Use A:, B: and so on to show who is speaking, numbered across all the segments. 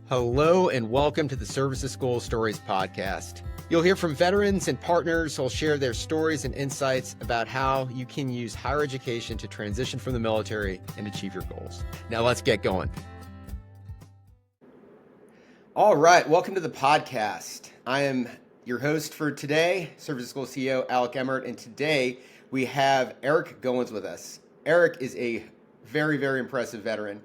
A: Hello and welcome to the Services School Stories podcast. You'll hear from veterans and partners who'll share their stories and insights about how you can use higher education to transition from the military and achieve your goals. Now let's get going. All right, welcome to the podcast. I am your host for today, Services School CEO Alec Emmert, and today we have Eric Goins with us. Eric is a very, very impressive veteran.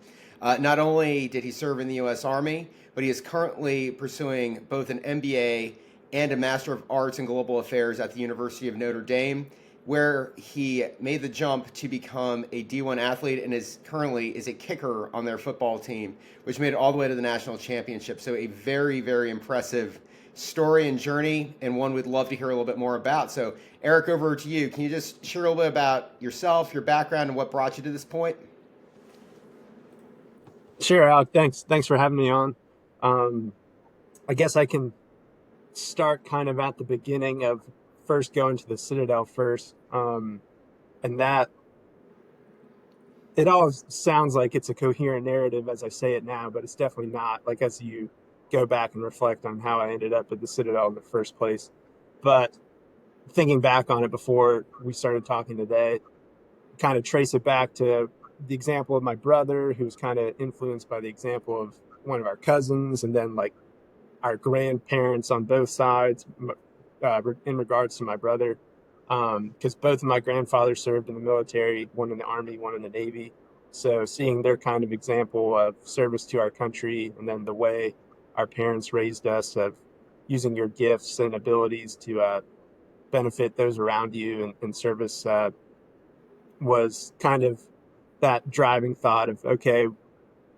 A: Not only did he serve in the U.S. Army, but he is currently pursuing both an MBA and a Master of Arts in Global Affairs at the University of Notre Dame, where he made the jump to become a D1 athlete and currently is a kicker on their football team, which made it all the way to the national championship. So a very, very impressive story and journey, and one we'd love to hear a little bit more about. So Eric, over to you. Can you just share a little bit about yourself, your background, and what brought you to this point?
B: Sure, Alec. Thanks for having me on. I guess I can start kind of at the beginning of first going to the Citadel first. And that it all sounds like it's a coherent narrative as I say it now, but it's definitely not, like as you go back and reflect on how I ended up at the Citadel in the first place. But thinking back on it before we started talking today, kind of trace it back to the example of my brother, who was kind of influenced by the example of one of our cousins, and then like our grandparents on both sides in regards to my brother, because both of my grandfathers served in the military, one in the Army, one in the Navy. So seeing their kind of example of service to our country, and then the way our parents raised us of using your gifts and abilities to benefit those around you and service was kind of that driving thought of, okay,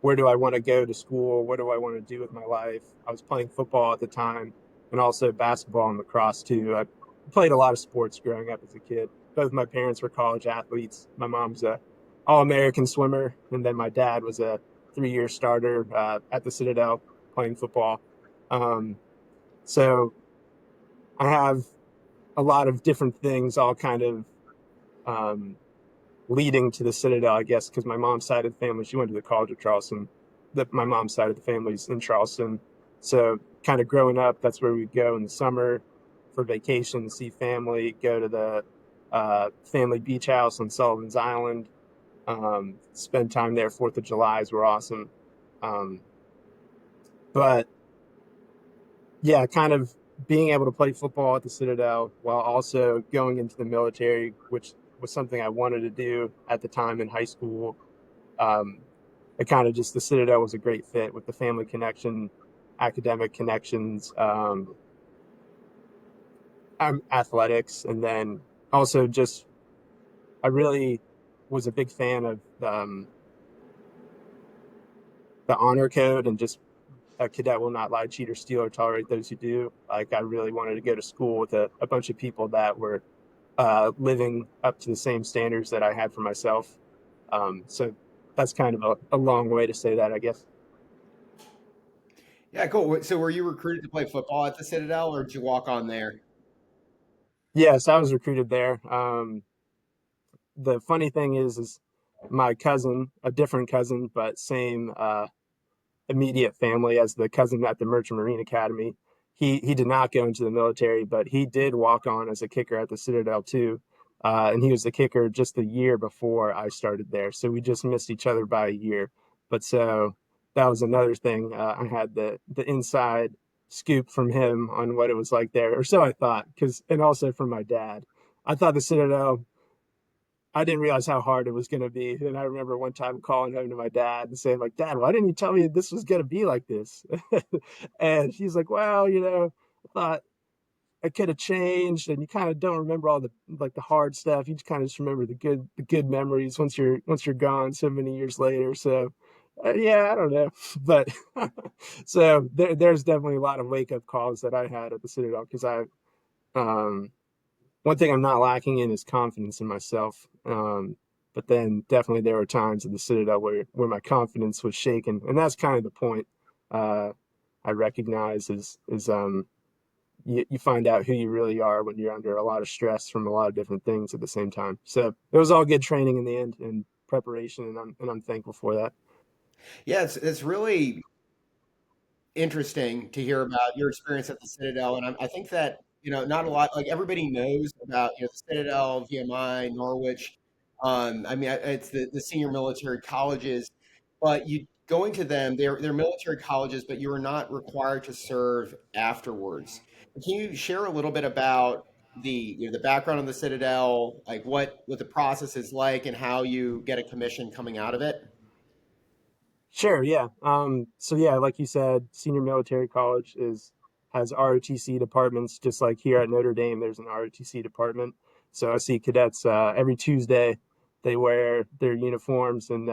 B: where do I want to go to school? What do I want to do with my life? I was playing football at the time and also basketball and lacrosse too. I played a lot of sports growing up as a kid. Both my parents were college athletes. My mom's a All-American swimmer, and then my dad was a 3-year starter at the Citadel playing football. So I have a lot of different things all kind of leading to the Citadel, I guess, because my mom's side of the family, she went to the College of Charleston. My mom's side of the family's in Charleston. So kind of growing up, that's where we'd go in the summer for vacation, see family, go to the family beach house on Sullivan's Island, spend time there. 4th of July's were awesome. But yeah, kind of being able to play football at the Citadel while also going into the military, which was something I wanted to do at the time in high school. It kind of just, the Citadel was a great fit with the family connection, academic connections, athletics, and then also just, I really was a big fan of the honor code and just a cadet will not lie, cheat, or steal, or tolerate those who do. Like, I really wanted to go to school with a bunch of people that were living up to the same standards that I had for myself. So that's kind of a long way to say that, I guess.
A: Yeah, cool. So were you recruited to play football at the Citadel, or did you walk on there?
B: Yes, I was recruited there. The funny thing is my cousin, a different cousin, but same immediate family as the cousin at the Merchant Marine Academy. He did not go into the military, but he did walk on as a kicker at the Citadel too. And he was the kicker just the year before I started there. So we just missed each other by a year. But so that was another thing. I had the inside scoop from him on what it was like there, or so I thought, and also from my dad. I thought the Citadel, I didn't realize how hard it was going to be. And I remember one time calling home to my dad and saying, like, Dad, why didn't you tell me this was going to be like this? And he's like, well, I thought I could have changed. And you kind of don't remember all the hard stuff. You just kind of just remember the good memories once you're gone so many years later. So yeah, I don't know. But so there's definitely a lot of wake up calls that I had at the Citadel, because um, one thing I'm not lacking in is confidence in myself. But then definitely there were times at the Citadel where my confidence was shaken, and that's kind of the point. I recognize is you find out who you really are when you're under a lot of stress from a lot of different things at the same time. So it was all good training in the end and preparation, and I'm thankful for that.
A: Yeah, it's really interesting to hear about your experience at the Citadel, and I think that not a lot like everybody knows about the Citadel, VMI, Norwich. I mean, it's the senior military colleges, but you going to them, they're military colleges, but you are not required to serve afterwards. Can you share a little bit about the background of the Citadel, like what the process is like, and how you get a commission coming out of it?
B: Sure, yeah. So yeah, like you said, senior military college is has ROTC departments, just like here at Notre Dame, there's an ROTC department. So I see cadets every Tuesday. They wear their uniforms, and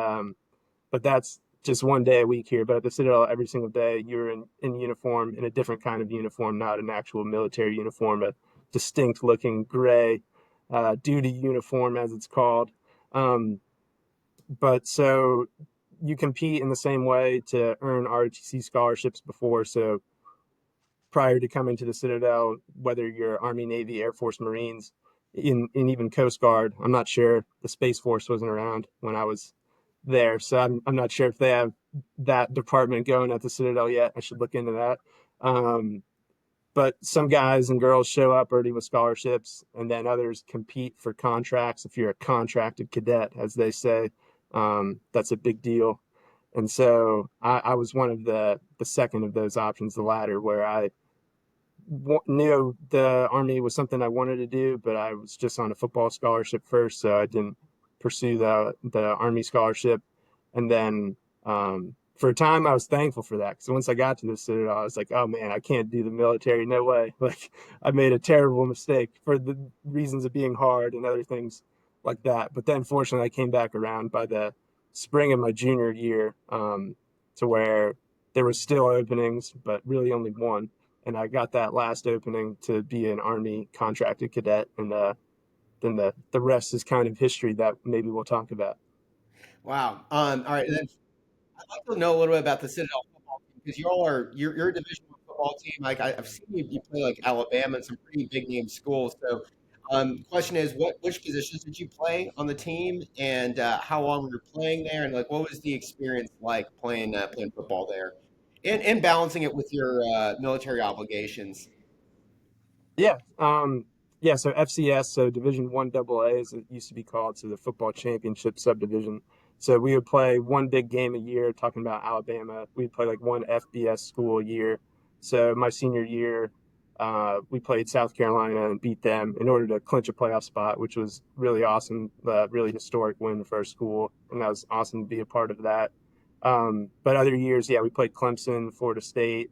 B: but that's just one day a week here. But at the Citadel, every single day you're in uniform, in a different kind of uniform, not an actual military uniform, a distinct looking gray duty uniform, as it's called. Um, but so you compete in the same way to earn ROTC scholarships before. So prior to coming to the Citadel, whether you're Army, Navy, Air Force, Marines, in even Coast Guard, I'm not sure. The Space Force wasn't around when I was there, so I'm not sure if they have that department going at the Citadel yet. I should look into that. Um, but some guys and girls show up already with scholarships, and then others compete for contracts. If you're a contracted cadet, as they say, that's a big deal. And so I was one of the second of those options, the latter, where I knew the Army was something I wanted to do, but I was just on a football scholarship first, so I didn't pursue the Army scholarship. And then for a time, I was thankful for that because once I got to the Citadel, I was like, "Oh man, I can't do the military. No way!" Like I made a terrible mistake for the reasons of being hard and other things like that. But then, fortunately, I came back around by the spring of my junior year to where there was still openings, but really only one, and I got that last opening to be an Army contracted cadet, and then the rest is kind of history that maybe we'll talk about.
A: Wow. All right. Then I'd like to know a little bit about the Citadel football team because you're a Division One football team. Like I've seen you play like Alabama and some pretty big name schools. So, question is, which positions did you play on the team, and how long were you playing there, and like what was the experience like playing football there, and balancing it with your military obligations?
B: Yeah. Yeah. So FCS, so Division One AA, as it used to be called, so the football championship subdivision. So we would play one big game a year. Talking about Alabama, we'd play like one FBS school a year. So my senior year, we played South Carolina and beat them in order to clinch a playoff spot, which was really awesome. Really historic win for our school, and that was awesome to be a part of that. But other years, yeah, we played Clemson, Florida State,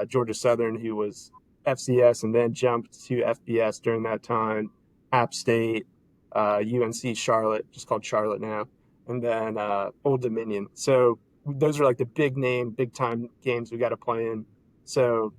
B: Georgia Southern, who was FCS and then jumped to FBS during that time. App State, UNC Charlotte, just called Charlotte now, and then Old Dominion. So those are like the big name, big time games we got to play in. So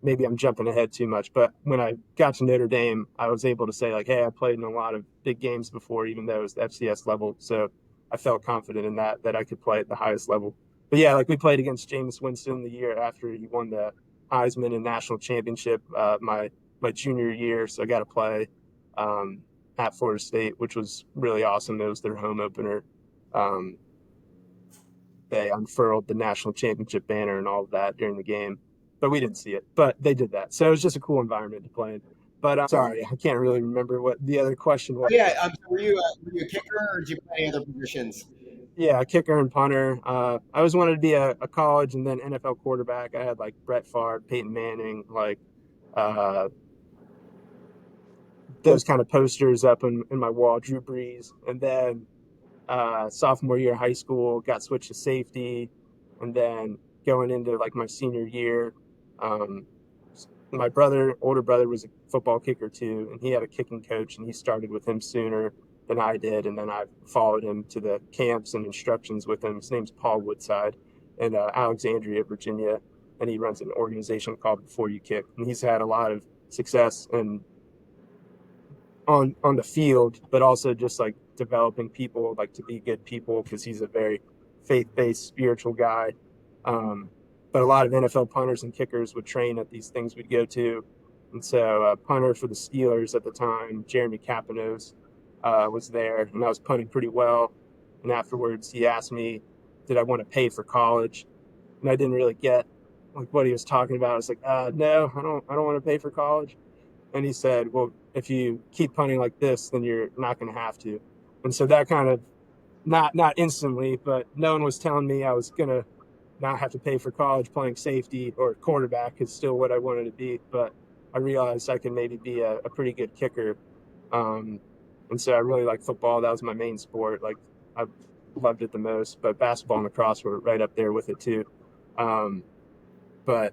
B: maybe I'm jumping ahead too much, but when I got to Notre Dame, I was able to say like, hey, I played in a lot of big games before, even though it was the FCS level. So I felt confident in that I could play at the highest level. But yeah, like we played against Jameis Winston the year after he won the Heisman and national championship my junior year, so I got to play um, at Florida State, which was really awesome. It was their home opener. Um, they unfurled the national championship banner and all of that during the game, but we didn't see it. But they did that, so it was just a cool environment to play in. But sorry, I can't really remember what the other question
A: Oh
B: was.
A: yeah. So were you a kicker or did you play any other positions?
B: Yeah, kicker and punter. I always wanted to be a college and then NFL quarterback. I had like Brett Favre, Peyton Manning, like uh, those kind of posters up in my wall, Drew Brees. And then sophomore year of high school, got switched to safety. And then going into like my senior year, um, my older brother, was a football kicker too, and he had a kicking coach, and he started with him sooner than I did. And then I followed him to the camps and instructions with him. His name's Paul Woodside in Alexandria, Virginia, and he runs an organization called Before You Kick. And he's had a lot of success and on the field, but also just like developing people like to be good people because he's a very faith-based spiritual guy. Um, but a lot of NFL punters and kickers would train at these things we'd go to. And so a punter for the Steelers at the time, Jeremy Capanos, was there, and I was punting pretty well. And afterwards, he asked me, did I want to pay for college? And I didn't really get like what he was talking about. I was like, no, I don't want to pay for college. And he said, well, if you keep punting like this, then you're not going to have to. And so that kind of not instantly, but no one was telling me I was gonna not have to pay for college playing safety or quarterback is still what I wanted to be. But I realized I can maybe be a pretty good kicker. Um, and so I really like football. That was my main sport. Like I loved it the most, but basketball and lacrosse were right up there with it too. Um, but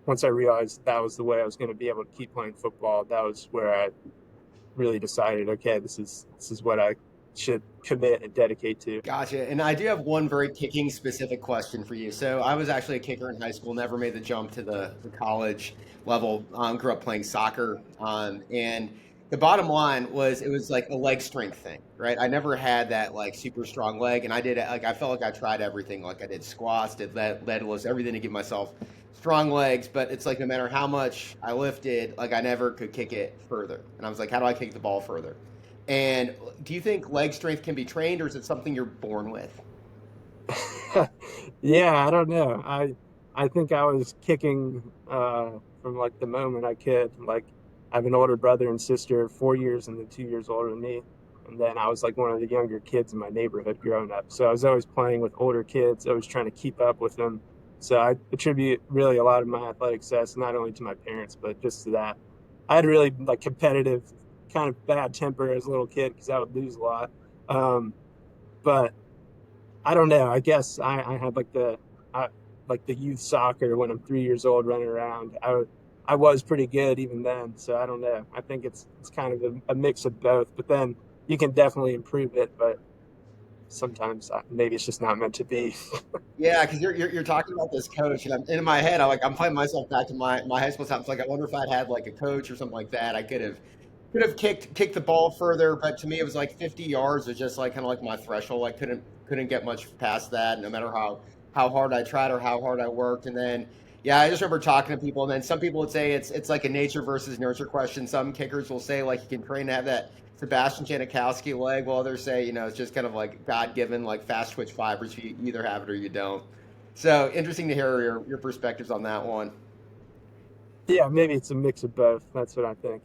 B: once I realized that was the way I was going to be able to keep playing football, that was where I really decided, okay, this is what I should commit and dedicate to.
A: Gotcha. And I do have one very kicking specific question for you. So I was actually a kicker in high school, never made the jump to the college level. Grew up playing soccer. And the bottom line was it was like a leg strength thing, right? I never had that like super strong leg. And I did like, I felt like I tried everything. Like I did squats, did lead lifts, everything to give myself strong legs. But it's like no matter how much I lifted, like I never could kick it further. And I was like, how do I kick the ball further? And do you think leg strength can be trained, or is it something you're born with?
B: Yeah, I don't know. I think I was kicking from like the moment I could. Like I have an older brother and sister, 4 years and then 2 years older than me. And then I was like one of the younger kids in my neighborhood growing up. So I was always playing with older kids, always trying to keep up with them. So I attribute really a lot of my athletic success not only to my parents, but just to that. I had really like competitive, kind of bad temper as a little kid because I would lose a lot. Um, but I don't know. I guess I had I, like the youth soccer when I'm 3 years old running around. I was pretty good even then. So I don't know. I think it's kind of a mix of both. But then you can definitely improve it. But sometimes maybe it's just not meant to be.
A: Yeah, because you're talking about this coach, and I'm in my head. I'm playing myself back to my high school times. Like I wonder if I'd had like a coach or something like that. I could have kicked the ball further, but to me it was like 50 yards was just like kind of like my threshold. I couldn't get much past that, no matter how hard I tried or how hard I worked. And then yeah, I just remember talking to people, and then some people would say it's like a nature versus nurture question. Some kickers will say like you can train to have that Sebastian Janikowski leg, while others say it's just kind of like God given like fast twitch fibers. You either have it or you don't. So interesting to hear your perspectives on that one.
B: Yeah, maybe it's a mix of both. That's what I think.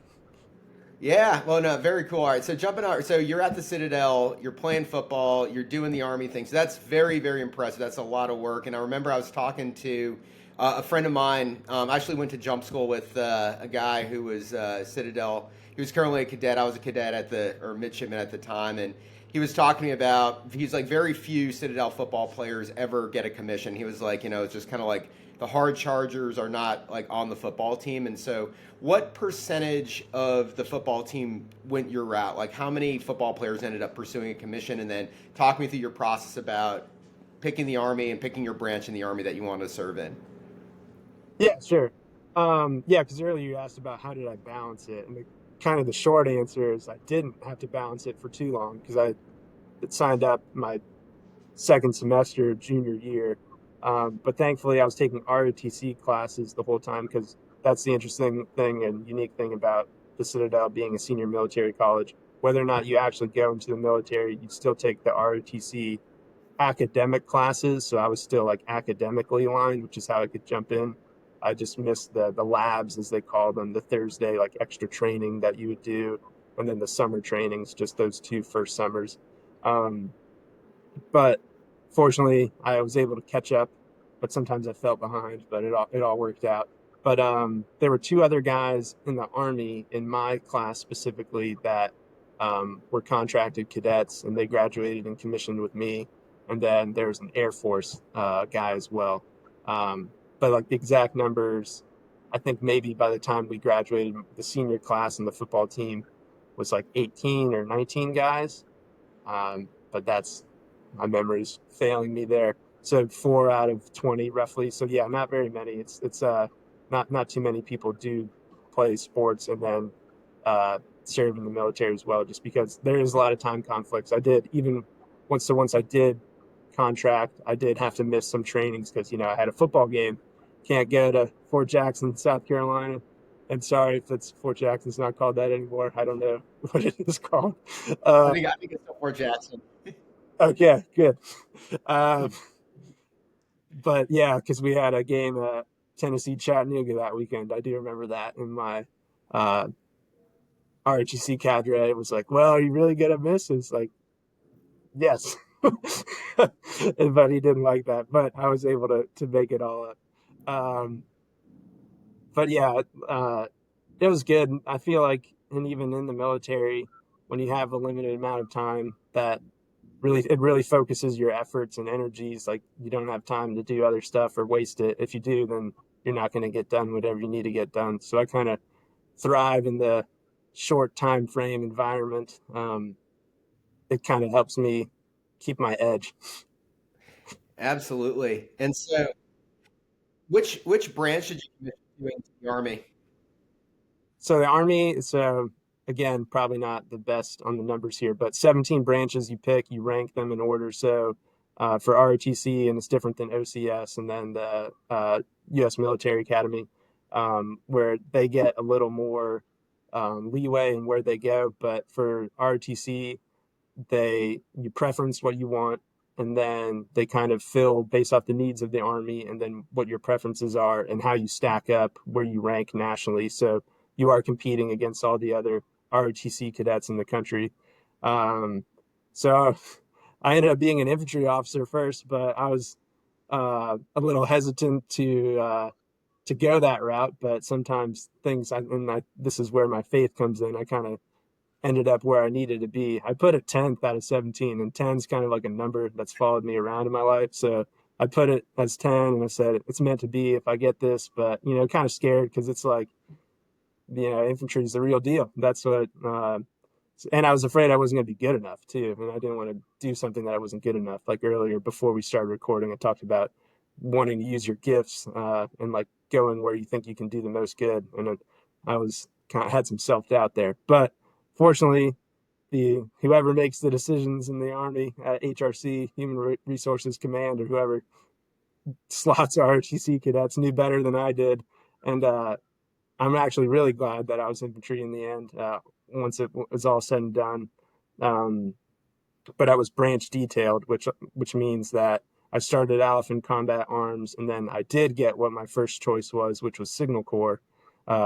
A: Yeah, well, no, very cool. All right, so jumping out, so you're at the Citadel, you're playing football, you're doing the Army thing. So that's very, very impressive. That's a lot of work. And I remember I was talking to a friend of mine. I actually went to jump school with a guy who was Citadel. He was currently a cadet. I was a cadet or midshipman at the time, and he was talking to me about. He's like very few Citadel football players ever get a commission. He was like, it's just kind of like the hard chargers are not like on the football team, and so what percentage of the football team went your route? Like, how many football players ended up pursuing a commission? And then talk me through your process about picking the Army and picking your branch in the Army that you want to serve in.
B: Yeah, sure. Yeah, because earlier you asked about how did I balance it, and kind of the short answer is I didn't have to balance it for too long because I had signed up my second semester of junior year. But thankfully, I was taking ROTC classes the whole time because that's the interesting thing and unique thing about the Citadel being a senior military college. Whether or not you actually go into the military, you still take the ROTC academic classes. So I was still like academically aligned, which is how I could jump in. I just missed the labs, as they call them, the Thursday like extra training that you would do, and then the summer trainings, just those two first summers. Um, but fortunately, I was able to catch up. But sometimes I felt behind. But it all worked out. But there were two other guys in the Army in my class specifically that were contracted cadets, and they graduated and commissioned with me. And then there was an Air Force guy as well. But like the exact numbers, I think maybe by the time we graduated, the senior class and the football team was like 18 or 19 guys. But that's my memory's failing me there. So 4 out of 20 roughly. So yeah, not very many. It's not too many people do play sports and then serve in the military as well, just because there is a lot of time conflicts. I did even once I did contract, I did have to miss some trainings because I had a football game. Can't go to Fort Jackson, South Carolina. And sorry if it's Fort Jackson's not called that anymore. I don't know what it is called.
A: I
B: Uh,
A: think I think it's Fort Jackson.
B: okay, good. Um, but yeah, because we had a game. Tennessee Chattanooga that weekend. I do remember that in my uh, ROTC cadre. It was like, well, are you really gonna miss? It's like, yes. But he didn't like that. But I was able to make it all up. Um, but yeah, it was good. I feel like, and even in the military, when you have a limited amount of time, that really focuses your efforts and energies. Like you don't have time to do other stuff or waste it. If you do, then you're not going to get done whatever you need to get done. So I kind of thrive in the short time frame environment. It kind of helps me keep my edge.
A: Absolutely. And so, which branch did you commission to into the Army?
B: So the Army, so again, probably not the best on the numbers here, but 17 branches you pick, you rank them in order. So for ROTC, and it's different than OCS, and then the U.S. Military Academy, where they get a little more leeway in where they go. But for ROTC, you preference what you want, and then they kind of fill based off the needs of the Army, and then what your preferences are and how you stack up, where you rank nationally. So you are competing against all the other ROTC cadets in the country. um, so I ended up being an infantry officer first, but I was a little hesitant to go that route. But sometimes this is where my faith comes in. I kind of ended up where I needed to be. I put a 10th out of 17, and 10's kind of like a number that's followed me around in my life. So I put it as 10, and I said, it's meant to be if I get this. But, kind of scared because it's like, infantry is the real deal. That's what, and I was afraid I wasn't going to be good enough too. And I didn't want to do something that I wasn't good enough. Like earlier, before we started recording, I talked about wanting to use your gifts and like going where you think you can do the most good. And I was kind of had some self doubt there. But fortunately, the whoever makes the decisions in the Army at HRC, Human Resources Command, or whoever slots ROTC cadets knew better than I did. And I'm actually really glad that I was infantry in the end once it was all said and done. Um, but I was branch detailed, which means that I started off in combat arms, and then I did get what my first choice was, which was Signal Corps.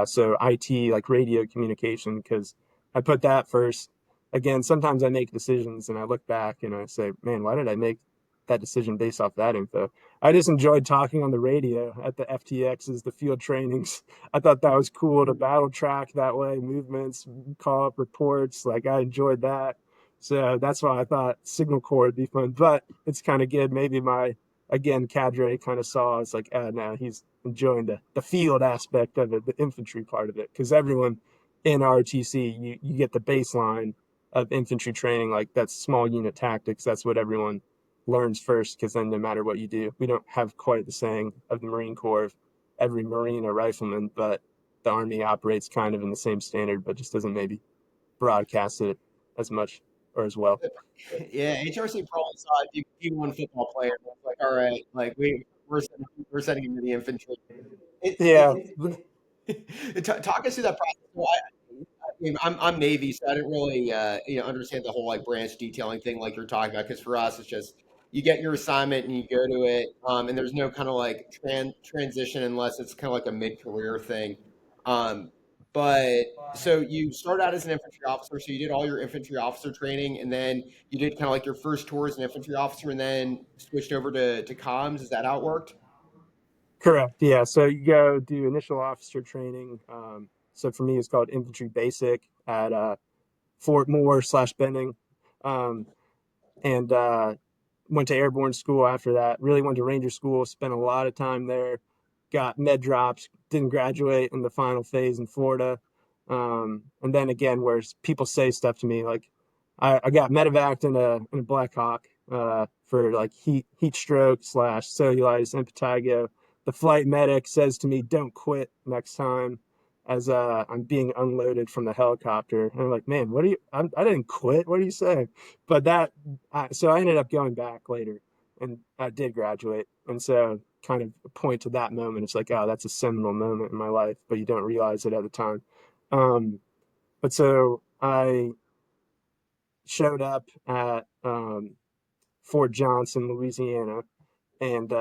B: So IT, like radio communication, because I put that first. Again, sometimes I make decisions and I look back and I say, man, why did I make that decision based off that info? I just enjoyed talking on the radio at the FTXs, the field trainings. I thought that was cool to battle track that way, movements, call up reports. Like I enjoyed that. So that's why I thought Signal Corps would be fun. But it's kind of good. Maybe my, again, cadre kind of saw it's like, no, he's enjoying the field aspect of it, the infantry part of it. Because everyone in ROTC, you get the baseline of infantry training, like that's small unit tactics. That's what everyone learns first. Because then no matter what you do, we don't have quite the saying of the Marine Corps of every Marine or rifleman, but the Army operates kind of in the same standard, but just doesn't maybe broadcast it as much or as well.
A: Yeah, HRC probably saw a D1 football player and was like, all right, like we're sending him to the infantry.
B: Yeah,
A: Talk us through that process. So I'm Navy, so I didn't really understand the whole like branch detailing thing like you're talking about. Because for us, it's just you get your assignment and you go to it, and there's no kind of like transition unless it's kind of like a mid career thing. Um, but so you started out as an infantry officer, so you did all your infantry officer training, and then you did kind of like your first tour as an infantry officer, and then switched over to comms. Is that how it worked?
B: correct. Yeah, so you go do initial officer training. So for me, it's called infantry basic at Fort Moore slash Benning. Um, and went to airborne school after that. Really went to Ranger school, spent a lot of time there, got med drops, didn't graduate in the final phase in Florida. And then again, where people say stuff to me like, I got medevac in a Black Hawk for like heat stroke slash cellulitis impetigo. The flight medic says to me, "Don't quit next time." As I'm being unloaded from the helicopter, and I'm like, "Man, what are you? I didn't quit. What are you saying?" But so I ended up going back later, and I did graduate, and so kind of point to that moment. It's like, oh, that's a seminal moment in my life, but you don't realize it at the time. Um, but so I showed up at Fort Johnson, Louisiana, and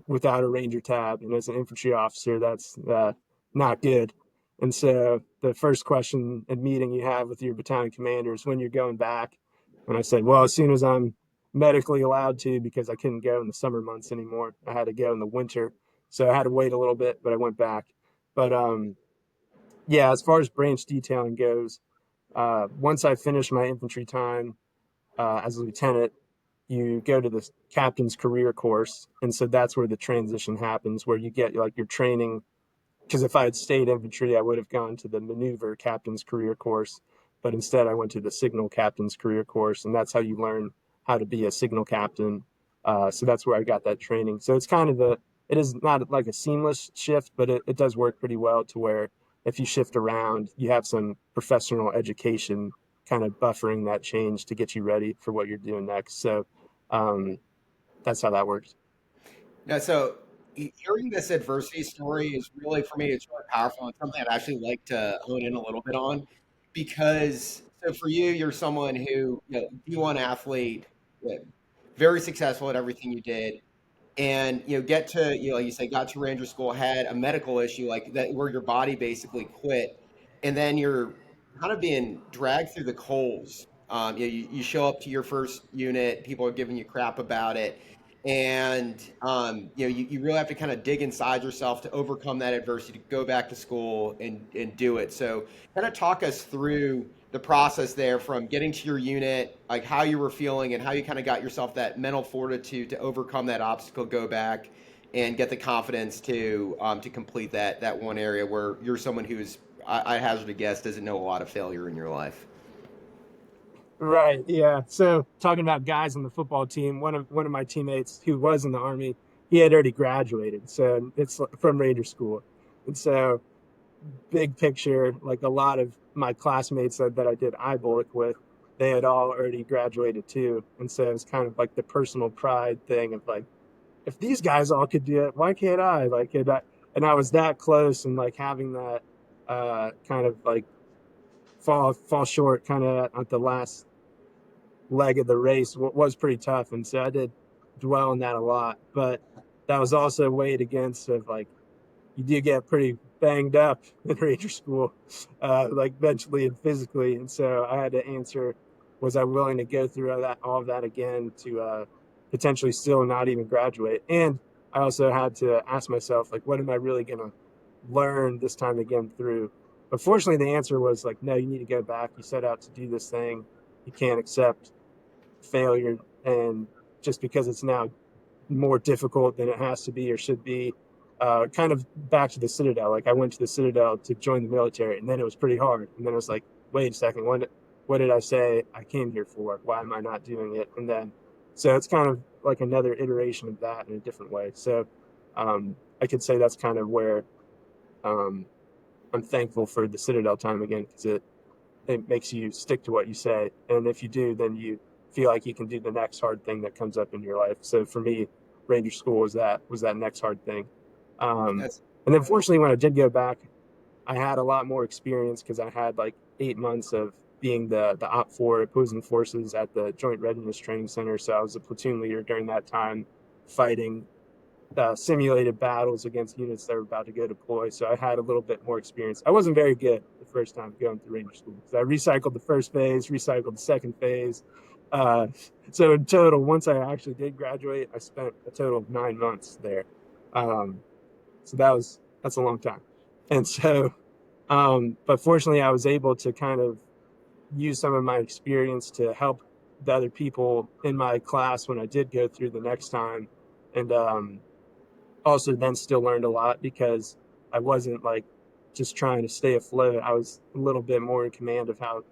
B: without a Ranger tab, and as an infantry officer, that's not good. And so the first question and meeting you have with your battalion commander is when you're going back. And I said, well, as soon as I'm medically allowed to, because I couldn't go in the summer months anymore. I had to go in the winter. So I had to wait a little bit, but I went back. But yeah, as far as branch detailing goes, once I finished my infantry time as a lieutenant, you go to the captain's career course. And so that's where the transition happens, where you get like your training. Because if I had stayed infantry, I would have gone to the maneuver captain's career course. But instead, I went to the signal captain's career course. And that's how you learn how to be a signal captain. So that's where I got that training. So it's kind of it is not like a seamless shift, but it does work pretty well to where if you shift around, you have some professional education kind of buffering that change to get you ready for what you're doing next. So um, that's how that works.
A: Yeah, so hearing this adversity story is really, for me, it's really powerful. It's something I'd actually like to hone in a little bit on because, so for you, you're someone who, D1 athlete, yeah, very successful at everything you did, and get to like you say, got to Ranger School, had a medical issue like that where your body basically quit, and then you're kind of being dragged through the coals. You show up to your first unit, people are giving you crap about it, and you really have to kind of dig inside yourself to overcome that adversity to go back to school and do it. So kind of talk us through the process there from getting to your unit, like how you were feeling and how you kind of got yourself that mental fortitude to overcome that obstacle, go back and get the confidence to complete that one area where you're someone who's, I hazard a guess, doesn't know a lot of failure in your life.
B: Right. Yeah. So talking about guys on the football team, one of my teammates who was in the Army, he had already graduated. So it's from Ranger School. And so big picture, like a lot of my classmates that I did IBOLC with, they had all already graduated too. And so it's kind of like the personal pride thing of like, if these guys all could do it, why can't I? Like, and I was that close and like having that kind of like fall short kind of at the last leg of the race was pretty tough, and so I did dwell on that a lot. But that was also weighed against of like you do get pretty banged up in Ranger School, like mentally and physically, and so I had to answer: was I willing to go through all of that again to potentially still not even graduate? And I also had to ask myself, like, what am I really going to learn this time again through? But fortunately, the answer was like, no, you need to go back. You set out to do this thing. You can't accept failure, and just because it's now more difficult than it has to be or should be. Kind of back to the Citadel. Like I went to the Citadel to join the military, and then it was pretty hard. And then it was like, wait a second, what did I say I came here for? Why am I not doing it? And then, so it's kind of like another iteration of that in a different way. So I could say that's kind of where um, I'm thankful for the Citadel time again, because it makes you stick to what you say. And if you do, then you feel like you can do the next hard thing that comes up in your life. So for me, Ranger School was that next hard thing. Um,
A: That's
B: and then fortunately, when I did go back, I had a lot more experience because I had like 8 months of being the Op 4 opposing forces at the Joint Readiness Training Center. So I was a platoon leader during that time, fighting simulated battles against units that were about to go deploy. So I had a little bit more experience. I wasn't very good the first time going through Ranger School. So I recycled the first phase, recycled the second phase. Uh, so in total, once I actually did graduate, I spent a total of 9 months there. Um, so that's a long time. And so, but fortunately, I was able to kind of use some of my experience to help the other people in my class when I did go through the next time. And also then still learned a lot because I wasn't like just trying to stay afloat. I was a little bit more in command of how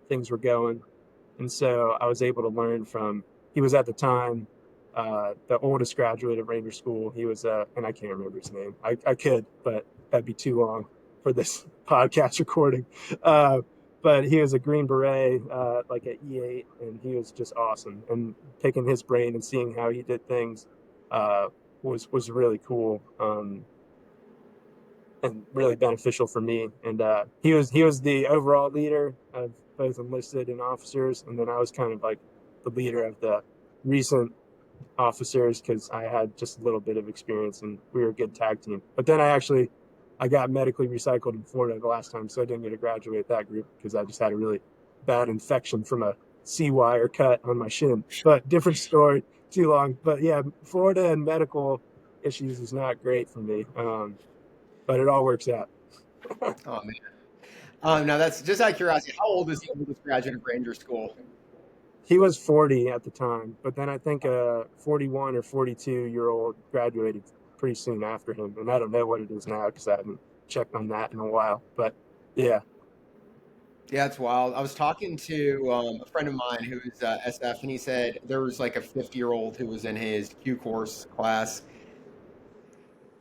B: things were going. And so I was able to learn from, he was at the time the oldest graduate of Ranger School. He was, and I can't remember his name. I could, but that'd be too long for this podcast recording. But he was a Green Beret, like at E8, and he was just awesome. And picking his brain and seeing how he did things uh, was really cool, and really beneficial for me. And he was the overall leader of both enlisted and officers, and then I was kind of like the leader of the recent. officers because I had just a little bit of experience and we were a good tag team. But then I got medically recycled in Florida the last time, so I didn't get to graduate that group because I just had a really bad infection from a C-wire cut on my shin. But different story, too long. But yeah, Florida and medical issues is not great for me, but it all works out.
A: Oh man. Now that's just out of curiosity. How old is the oldest graduate of Ranger School?
B: He was 40 at the time, but then I think a 41 or 42-year-old graduated pretty soon after him, and I don't know what it is now because I haven't checked on that in a while. But yeah,
A: Yeah, it's wild. I was talking to a friend of mine who's SF, and he said there was like a 50-year-old who was in his Q course class,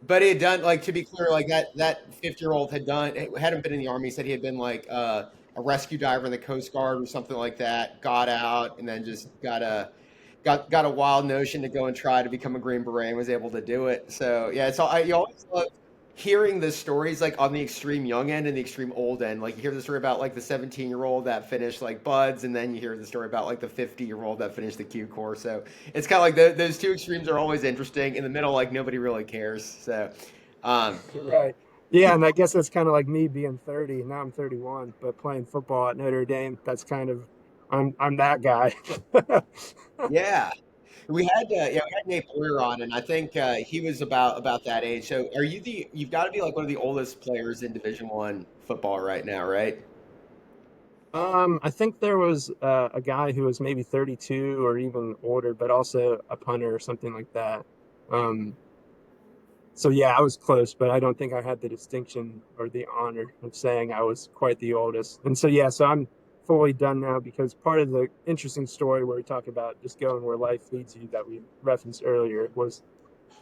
A: but he had done like to be clear, like that 50-year-old hadn't been in the army. He said he had been like a rescue diver in the Coast Guard or something like that. Got out and then just got a wild notion to go and try to become a Green Beret and was able to do it. So yeah, it's all you always love hearing the stories like on the extreme young end and the extreme old end. Like you hear the story about like the 17-year-old that finished like buds, and then you hear the story about like the 50-year-old that finished the Q course. So it's kind of like those two extremes are always interesting. In the middle, like nobody really cares. So um,
B: right. Yeah, and I guess that's kind of like me being 30. Now I'm 31, but playing football at Notre Dame, that's kind of I'm that guy.
A: yeah. We had Nate Boyer on, and I think he was about that age. So, you've got to be like one of the oldest players in Division 1 football right now, right?
B: I think there was a guy who was maybe 32 or even older, but also a punter or something like that. Um, so yeah, I was close, but I don't think I had the distinction or the honor of saying I was quite the oldest. And so yeah, so I'm fully done now because part of the interesting story where we talk about just going where life leads you that we referenced earlier was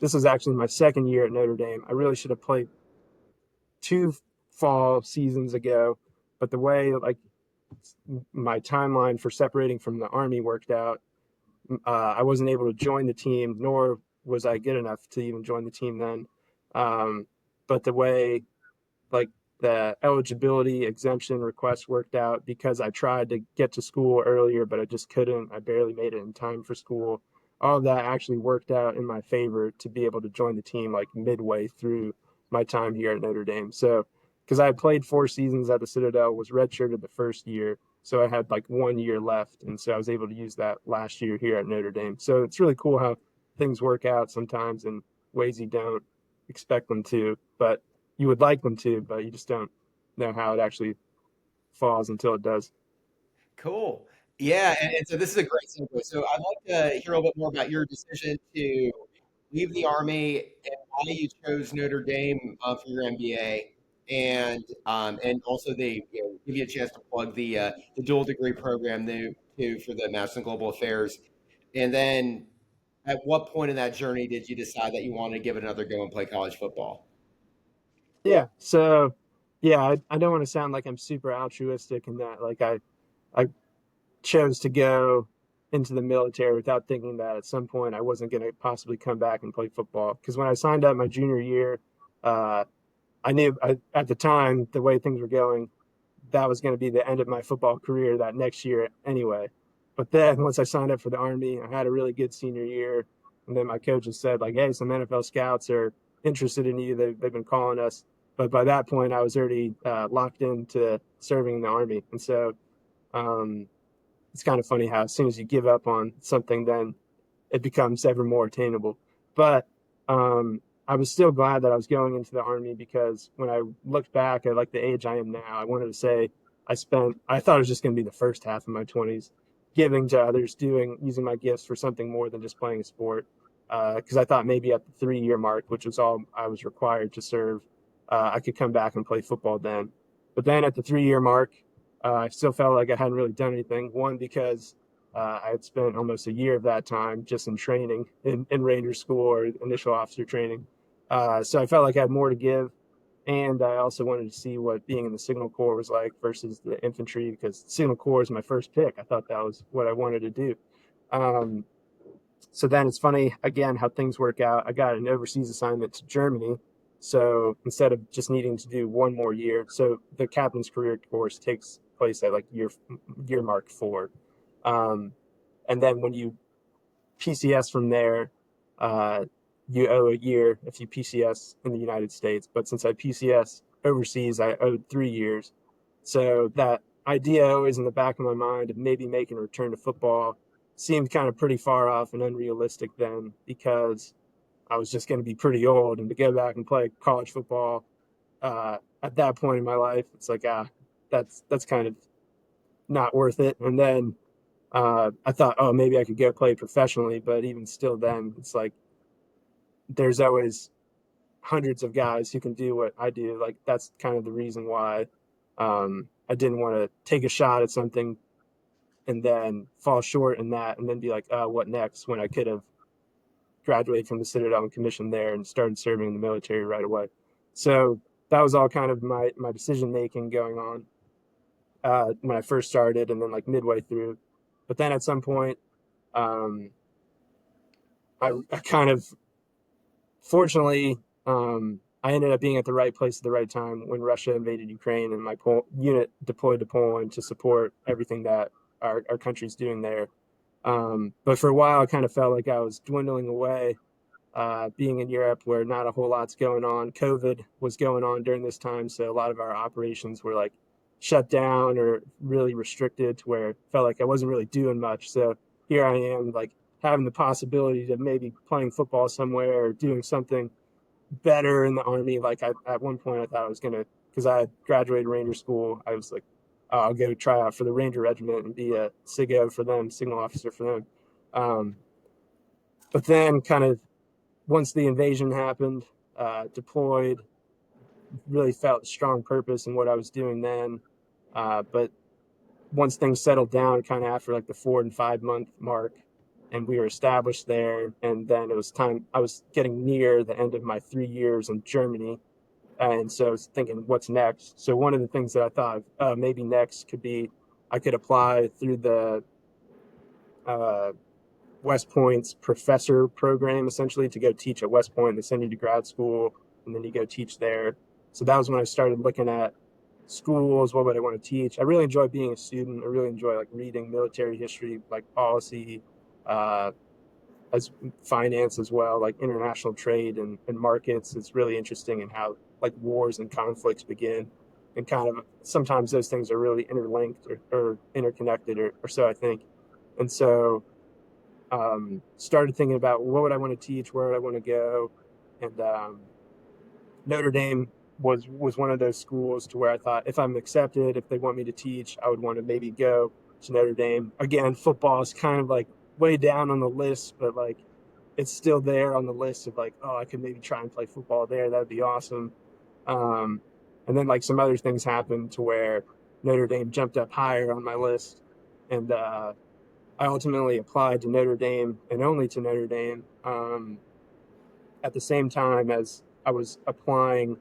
B: this was actually my second year at Notre Dame. I really should have played two fall seasons ago, but the way like my timeline for separating from the army worked out, I wasn't able to join the team, nor was I good enough to even join the team then. Um, but the way like the eligibility exemption request worked out because I tried to get to school earlier, but I just couldn't. I barely made it in time for school. All of that actually worked out in my favor to be able to join the team like midway through my time here at Notre Dame. So, because I had played 4 seasons at the Citadel, was redshirted the first year, so I had like 1 year left, and so I was able to use that last year here at Notre Dame. So it's really cool how things work out sometimes in ways you don't expect them to. But you would like them to, but you just don't know how it actually falls until it does.
A: Cool. Yeah, and so this is a great segue. So I'd like to hear a little bit more about your decision to leave the Army and why you chose Notre Dame for your MBA, and also they give you a chance to plug the dual degree program too for the Master in Global Affairs. And then at what point in that journey did you decide that you wanted to give it another go and play college football?
B: Yeah. So, yeah, I don't want to sound like I'm super altruistic in that. Like I chose to go into the military without thinking that at some point I wasn't going to possibly come back and play football. Because when I signed up my junior year, uh, I knew at the time the way things were going, that was going to be the end of my football career that next year anyway. But then once I signed up for the Army, I had a really good senior year. And then my coaches said, like, hey, some NFL scouts are interested in you. They've been calling us. But by that point, I was already locked into serving in the Army. And so um, it's kind of funny how as soon as you give up on something, then it becomes ever more attainable. But I was still glad that I was going into the Army because when I looked back at like the age I am now, I wanted to say I thought it was just going to be the first half of my 20s giving to others, using my gifts for something more than just playing a sport. Because I thought maybe at the 3 year mark, which was all I was required to serve, I could come back and play football then. But then at the 3 year mark, I still felt like I hadn't really done anything. One, because I had spent almost a year of that time just in training in Ranger School or initial officer training. So I felt like I had more to give. And I also wanted to see what being in the Signal Corps was like versus the infantry because Signal Corps is my first pick. I thought that was what I wanted to do. Um, so then it's funny, again, how things work out. I got an overseas assignment to Germany. So instead of just needing to do one more year, so the captain's career course takes place at like year mark 4. Um, and then when you PCS from there, you owe a year if you PCS in the United States. But since I PCS overseas, I owed 3 years. So that idea always in the back of my mind of maybe making a return to football seemed kind of pretty far off and unrealistic then, because I was just going to be pretty old, and to go back and play college football at that point in my life, it's like that's kind of not worth it. And then I thought, oh, maybe I could go play professionally, but even still, then it's like there's always hundreds of guys who can do what I do. Like that's kind of the reason why I didn't want to take a shot at something and then fall short in that, and then be like, what next? When I could have graduated from the Citadel and commissioned there and started serving in the military right away. So that was all kind of my decision making going on when I first started, and then like midway through. But then at some point, um, I kind of fortunately I ended up being at the right place at the right time when Russia invaded Ukraine, and my unit deployed to Poland to support everything that our country's doing there. But for a while, I kind of felt like I was dwindling away, being in Europe where not a whole lot's going on. COVID was going on during this time, so a lot of our operations were like shut down or really restricted to where it felt like I wasn't really doing much. So here I am, like having the possibility to maybe playing football somewhere or doing something better in the Army. Like at one point, I thought I was gonna, because I had graduated Ranger School. I was like, oh, I'll go try out for the Ranger Regiment and be a SIGO for them, signal officer for them. But then, kind of once the invasion happened, deployed, really felt strong purpose in what I was doing then. But once things settled down, kind of after like the 4 and 5 month mark, and we were established there, and then it was time. I was getting near the end of my 3 years in Germany, and so I was thinking, what's next? So one of the things that I thought maybe next could be I could apply through the uh, West Point's professor program, essentially, to go teach at West Point. They send you to grad school, and then you go teach there. So that was when I started looking at schools. What would I want to teach? I really enjoy being a student. I really enjoy like reading military history, like policy, uh, as finance as well, like international trade and markets. It's really interesting in how like wars and conflicts begin, and kind of sometimes those things are really interlinked or interconnected, or so I think. And so started thinking about what would I want to teach, where would I want to go, and Notre Dame was one of those schools to where I thought if I'm accepted, if they want me to teach, I would want to maybe go to Notre Dame. Again, football is kind of like way down on the list, but like it's still there on the list of like, oh, I could maybe try and play football there. That would be awesome. Um, and then like some other things happened to where Notre Dame jumped up higher on my list, and I ultimately applied to Notre Dame and only to Notre Dame at the same time as I was applying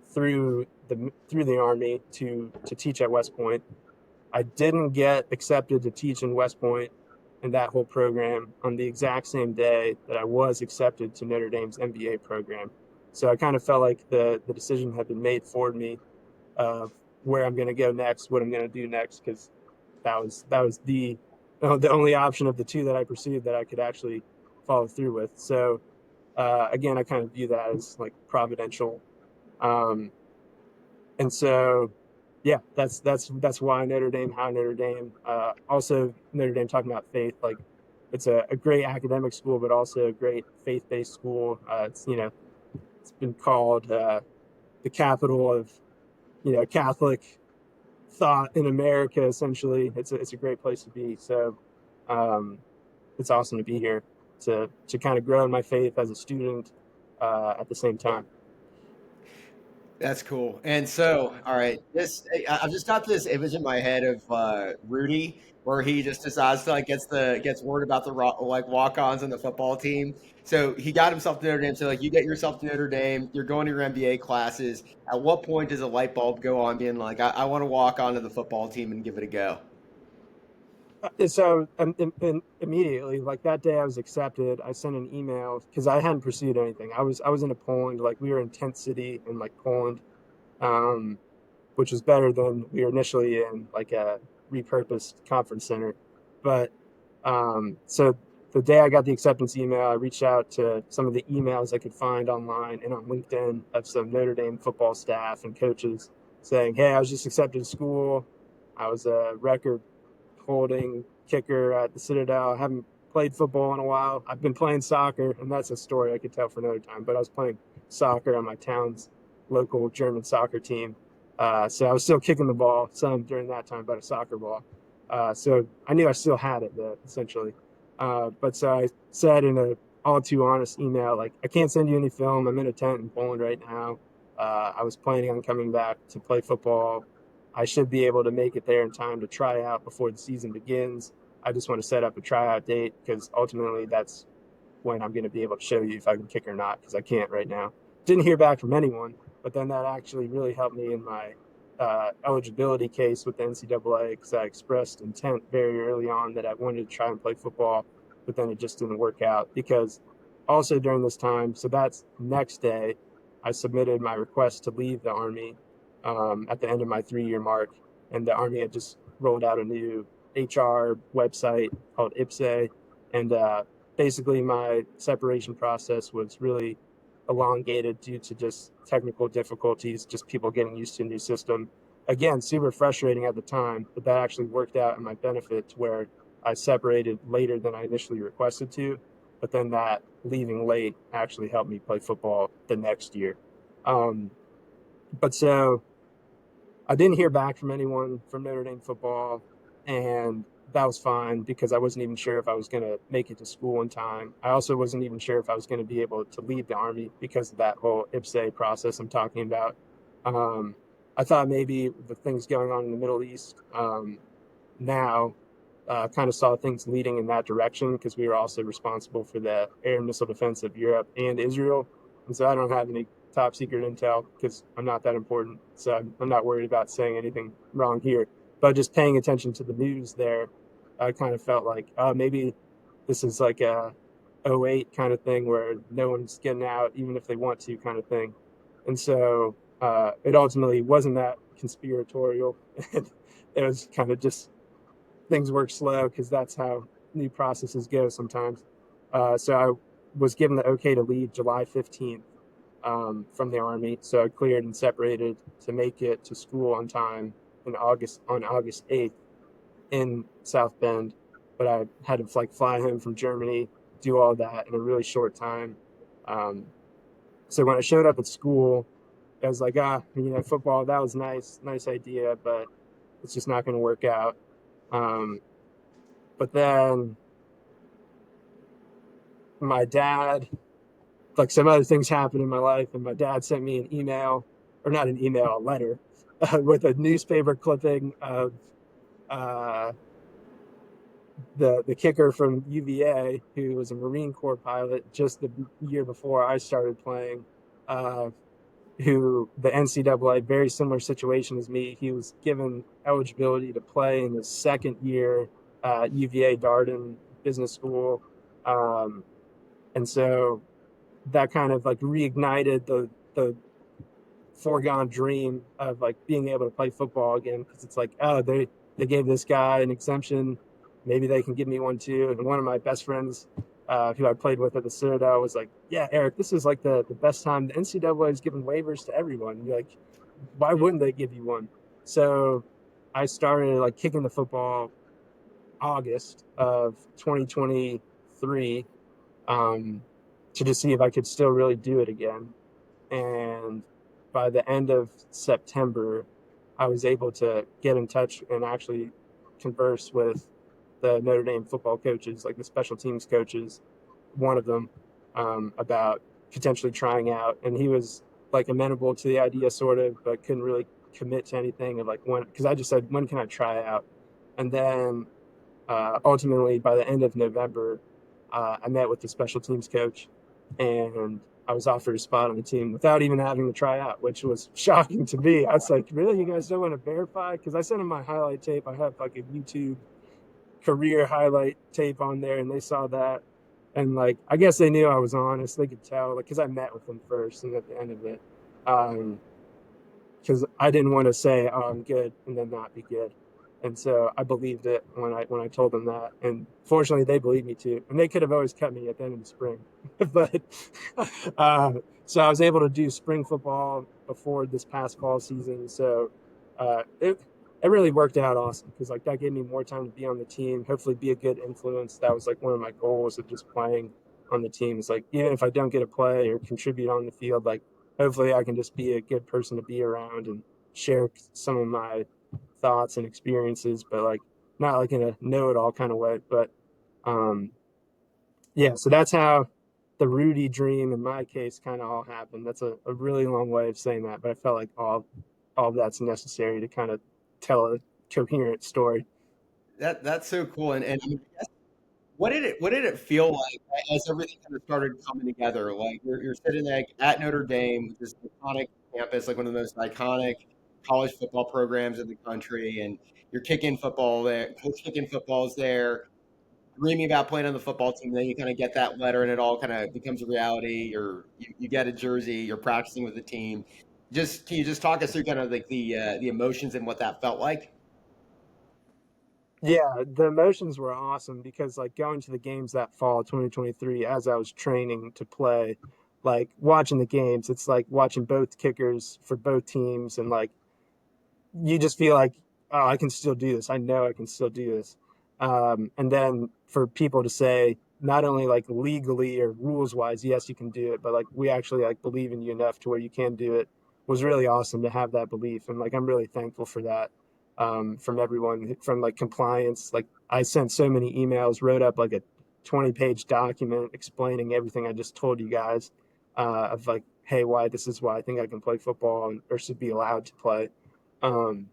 B: through the Army to teach at West Point. I didn't get accepted to teach in West Point in that whole program on the exact same day that I was accepted to Notre Dame's MBA program. So I kind of felt like the decision had been made for me of where I'm going to go next, what I'm going to do next, because that was the only option of the two that I pursued that I could actually follow through with. So again, I kind of view that as like providential. Um, and so, yeah, that's why Notre Dame, how Notre Dame. Also, Notre Dame talking about faith, like it's a great academic school, but also a great faith-based school. It's been called the capital of Catholic thought in America. Essentially, it's a great place to be. So, um, it's awesome to be here to kind of grow in my faith as a student at the same time.
A: That's cool. And so, all right, I've just got this image in my head of Rudy, where he just decides to like gets word about the like walk-ons on the football team. So he got himself to Notre Dame. So like you get yourself to Notre Dame, you're going to your MBA classes. At what point does a light bulb go on, being like, I want to walk onto the football team and give it a go?
B: So immediately, like that day I was accepted, I sent an email because I hadn't pursued anything. I was in Poland, like we were in tent city in like Poland, um, which was better than we were initially in like a repurposed conference center. But so the day I got the acceptance email, I reached out to some of the emails I could find online and on LinkedIn of some Notre Dame football staff and coaches saying, hey, I was just accepted to school. I was a record holding kicker at the Citadel. I haven't played football in a while. I've been playing soccer, and that's a story I could tell for another time, but I was playing soccer on my town's local German soccer team. So I was still kicking the ball some during that time, but a soccer ball. So I knew I still had it, though, essentially. But so I said in a all too honest email, like, I can't send you any film. I'm in a tent in Poland right now. I was planning on coming back to play football. I should be able to make it there in time to try out before the season begins. I just want to set up a tryout date because ultimately that's when I'm going to be able to show you if I can kick or not, because I can't right now. Didn't hear back from anyone, but then that actually really helped me in my eligibility case with the NCAA, because I expressed intent very early on that I wanted to try and play football, but then it just didn't work out. Because also during this time, so that's next day, I submitted my request to leave the Army at the end of my 3-year mark, and the Army had just rolled out a new HR website called IPSE, and basically my separation process was really elongated due to just technical difficulties, just people getting used to a new system. Again, super frustrating at the time, but that actually worked out in my benefit to where I separated later than I initially requested to, but then that leaving late actually helped me play football the next year. But so I didn't hear back from anyone from Notre Dame football, and that was fine because I wasn't even sure if I was going to make it to school in time. I also wasn't even sure if I was going to be able to leave the Army because of that whole IPSE process I'm talking about. I thought maybe the things going on in the Middle East now kind of saw things leading in that direction, because we were also responsible for the air and missile defense of Europe and Israel. And so I don't have any top secret intel because I'm not that important. So I'm not worried about saying anything wrong here. But just paying attention to the news there, I kind of felt like maybe this is like a '08 kind of thing where no one's getting out even if they want to, kind of thing. And so it ultimately wasn't that conspiratorial. It was kind of just things work slow because that's how new processes go sometimes. So I was given the okay to leave July 15th from the Army. So I cleared and separated to make it to school on time on August 8th in South Bend. But I had to fly home from Germany, do all that in a really short time. So when I showed up at school, I was like, football, that was nice idea, but it's just not going to work out. But then my dad, some other things happened in my life, and my dad sent me an email, or not an email, a letter, with a newspaper clipping of the kicker from UVA, who was a Marine Corps pilot just the year before I started playing, who the NCAA, very similar situation as me, he was given eligibility to play in his second year UVA Darden Business School. And so that kind of reignited the foregone dream of being able to play football again, because it's they gave this guy an exemption, maybe they can give me one too. And one of my best friends who I played with at the Citadel was like, yeah, Eric, this is the best time. The NCAA is giving waivers to everyone. You're like, why wouldn't they give you one? So I started kicking the football August of 2023 to just see if I could still really do it again. And by the end of September, I was able to get in touch and actually converse with the Notre Dame football coaches, the special teams coaches, one of them, about potentially trying out. And he was amenable to the idea, sort of, but couldn't really commit to anything of when, because I just said, when can I try out? And then ultimately, by the end of November, I met with the special teams coach, and I was offered a spot on the team without even having to try out, which was shocking to me. I was like, really? You guys don't want to verify? Because I sent them my highlight tape. I have a YouTube career highlight tape on there, and they saw that. And I guess they knew I was honest. They could tell, because I met with them first and at the end of it. Because I didn't want to say, oh, I'm good, and then not be good. And so I believed it when I told them that. And fortunately, they believed me too. And they could have always cut me at the end of the spring, but uh, so I was able to do spring football before this past fall season. So it really worked out awesome because like that gave me more time to be on the team, hopefully be a good influence. That was like one of my goals of just playing on the team. It's like even if I don't get a play or contribute on the field, like hopefully I can just be a good person to be around and share some of my thoughts and experiences, but like not like in a know-it-all kind of way. But um, yeah, so that's how the Rudy dream in my case kind of all happened. That's a really long way of saying that, but I felt like all of that's necessary to kind of tell a coherent story.
A: That's so cool. And I mean, I guess, what did it feel like as everything kind of started coming together? Like you're sitting there at Notre Dame, with this iconic campus, like one of the most iconic college football programs in the country, and you're kicking football there, kicking footballs there, dreaming about playing on the football team. Then you kind of get that letter, and it all kind of becomes a reality. You get a jersey. You're practicing with the team. Just can you just talk us through kind of like the emotions and what that felt like?
B: Yeah, the emotions were awesome because like going to the games that fall 2023 as I was training to play, like watching the games, it's like watching both kickers for both teams and like you just feel like, oh, I can still do this. I know I can still do this. And then for people to say, not only like legally or rules wise, yes, you can do it, but like we actually like believe in you enough to where you can do it was really awesome to have that belief. And like I'm really thankful for that from everyone from like compliance. Like I sent so many emails, wrote up like a 20-page document explaining everything I just told you guys of like, hey, why this is why I think I can play football or should be allowed to play. Um,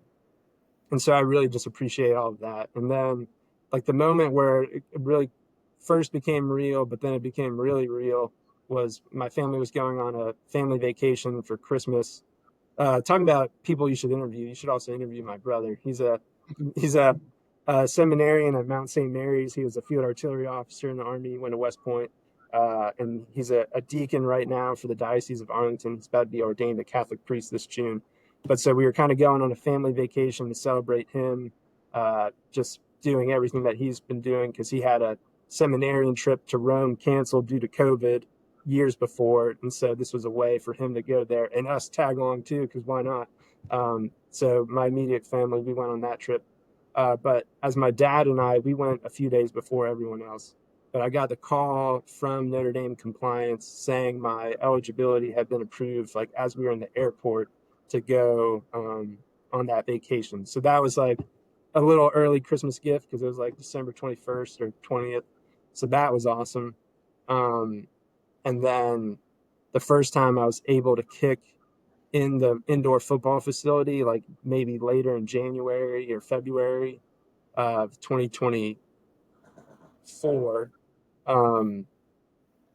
B: and so I really just appreciate all of that. And then, like, the moment where it really first became real, but then it became really real was my family was going on a family vacation for Christmas. Talking about people you should interview, you should also interview my brother. He's a seminarian at Mount St. Mary's. He was a field artillery officer in the Army, he went to West Point. And he's a deacon right now for the Diocese of Arlington. He's about to be ordained a Catholic priest this June. But so we were kind of going on a family vacation to celebrate him, just doing everything that he's been doing because he had a seminarian trip to Rome canceled due to COVID years before, and so this was a way for him to go there and us tag along too, because why not? So my immediate family, we went on that trip. But as my dad and I, we went a few days before everyone else. But I got the call from Notre Dame compliance saying my eligibility had been approved, like as we were in the airport to go on that vacation. So that was like a little early Christmas gift because it was like December 21st or 20th. So that was awesome. Um, and then the first time I was able to kick in the indoor football facility, like maybe later in January or February of 2024, um,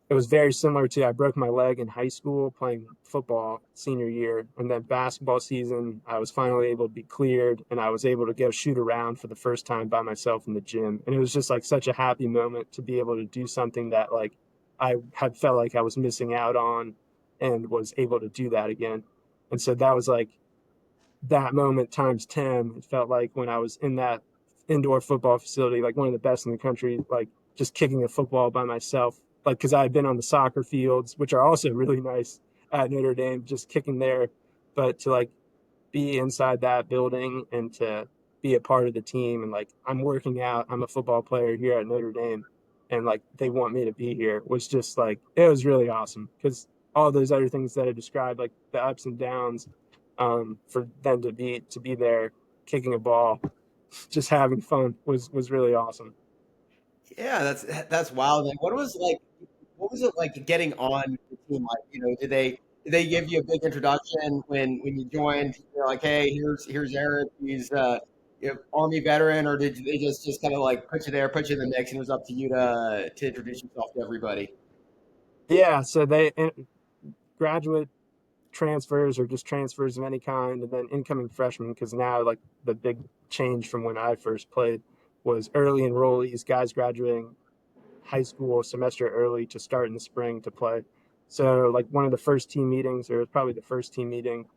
B: it was very similar to I broke my leg in high school playing football senior year, and then basketball season I was finally able to be cleared, and I was able to go shoot around for the first time by myself in the gym, and it was just like such a happy moment to be able to do something that like I had felt like I was missing out on, and was able to do that again, and so that was like that moment times 10. It felt like when I was in that indoor football facility, like one of the best in the country, like just kicking a football by myself. Like, cause I had been on the soccer fields, which are also really nice at Notre Dame, just kicking there. But to like be inside that building and to be a part of the team and like I'm working out, I'm a football player here at Notre Dame and like they want me to be here was just like it was really awesome because all those other things that I described, like the ups and downs, for them to be there kicking a ball, just having fun was really awesome.
A: Yeah, that's wild. And what was it like getting on the team? Like, did they give you a big introduction when you joined? You're like, hey, here's Eric. He's Army veteran, or did they just kind of like put you there, put you in the mix, and it was up to you to introduce yourself to everybody?
B: Yeah, so they graduate transfers or just transfers of any kind, and then incoming freshmen. Because now, like the big change from when I first played was early enrollees, guys graduating high school a semester early to start in the spring to play. So, like one of the first team meetings, or probably the first team meeting,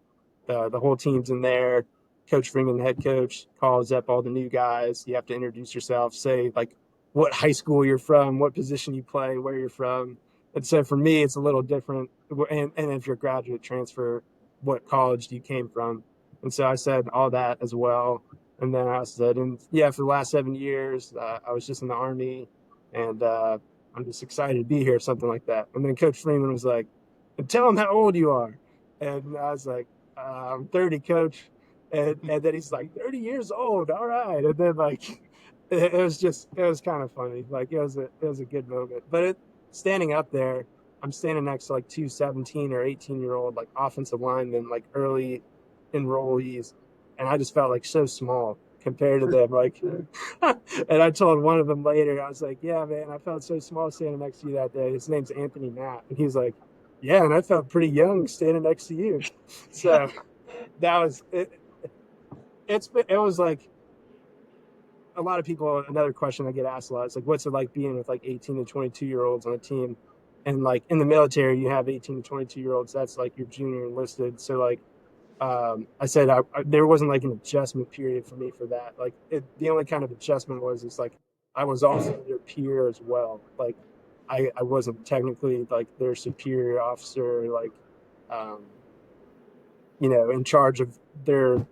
B: the whole team's in there. Coach Freeman, the head coach, calls up all the new guys. You have to introduce yourself, say like what high school you're from, what position you play, where you're from. And so for me, it's a little different. And if you're a graduate transfer, what college you came from. And so I said all that as well. And then I said, and yeah, for the last 7 years, I was just in the Army, and I'm just excited to be here, something like that. And then Coach Freeman was like, and tell him how old you are. And I was like, I'm 30, coach. And then he's like, 30 years old. All right. And then like, it was kind of funny. Like it was a good moment, but standing up there, I'm standing next to like two 17 or 18-year-old, like offensive linemen, like early enrollees. And I just felt like so small compared to them. Like, and I told one of them later, I was like, yeah, man, I felt so small standing next to you that day. His name's Anthony Matt. And he's like, yeah, and I felt pretty young standing next to you. So that was it. It was like a lot of people. Another question I get asked a lot is like, what's it like being with like 18 to 22-year-olds on a team? And like in the military, you have 18 to 22-year-olds. That's like your junior enlisted. So like, I said there wasn't like an adjustment period for me for that. Like the only kind of adjustment is like I was also their peer as well. Like I wasn't technically like their superior officer, like um, in charge of their